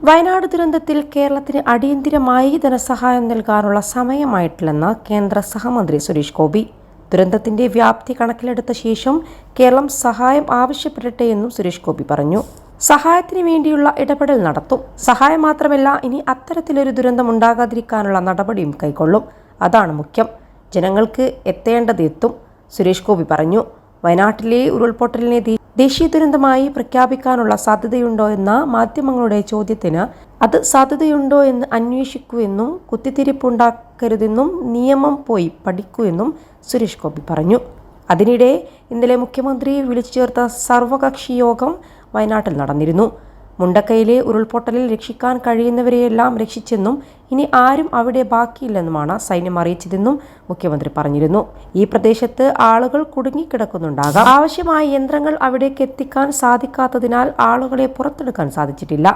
വയനാട് ദുരന്തത്തിൽ കേരളത്തിന് അടിയന്തിരമായി ധനസഹായം നൽകാനുള്ള സമയമായിട്ടില്ലെന്ന് കേന്ദ്ര സഹമന്ത്രി സുരേഷ് ഗോപി. ദുരന്തത്തിന്റെ വ്യാപ്തി കണക്കിലെടുത്ത ശേഷം കേരളം സഹായം ആവശ്യപ്പെടട്ടെ എന്നും സുരേഷ് ഗോപി പറഞ്ഞു. സഹായത്തിന് വേണ്ടിയുള്ള ഇടപെടൽ നടത്തും. സഹായം മാത്രമല്ല, ഇനി അത്തരത്തിലൊരു ദുരന്തം ഉണ്ടാകാതിരിക്കാനുള്ള നടപടിയും കൈക്കൊള്ളും. അതാണ് മുഖ്യം. ജനങ്ങൾക്ക് എത്തേണ്ടത് എത്തും, സുരേഷ് ഗോപി പറഞ്ഞു. വയനാട്ടിലെ ഉരുൾപൊട്ടലിനെ ദേശീയ ദുരന്തമായി പ്രഖ്യാപിക്കാനുള്ള സാധ്യതയുണ്ടോ എന്ന മാധ്യമങ്ങളുടെ ചോദ്യത്തിന് അത് സാധ്യതയുണ്ടോ എന്ന് അന്വേഷിക്കൂ എന്നും കുത്തിത്തിരിപ്പുണ്ടാക്കരുതെന്നും നിയമം പോയി പഠിക്കൂ എന്നും സുരേഷ് ഗോപി പറഞ്ഞു. അതിനിടെ ഇന്നലെ മുഖ്യമന്ത്രി വിളിച്ചു ചേർത്ത സർവകക്ഷി യോഗം വയനാട്ടിൽ നടന്നിരുന്നു. മുണ്ടക്കയിലെ ഉരുൾപൊട്ടലിൽ രക്ഷിക്കാൻ കഴിയുന്നവരെയെല്ലാം രക്ഷിച്ചെന്നും ഇനി ആരും അവിടെ ബാക്കിയില്ലെന്നുമാണ് സൈന്യം അറിയിച്ചതെന്നും മുഖ്യമന്ത്രി പറഞ്ഞിരുന്നു. ഈ പ്രദേശത്ത് ആളുകൾ കുടുങ്ങിക്കിടക്കുന്നുണ്ടാകാം. ആവശ്യമായ യന്ത്രങ്ങൾ അവിടേക്ക് എത്തിക്കാൻ സാധിക്കാത്തതിനാൽ ആളുകളെ പുറത്തെടുക്കാൻ സാധിച്ചിട്ടില്ല.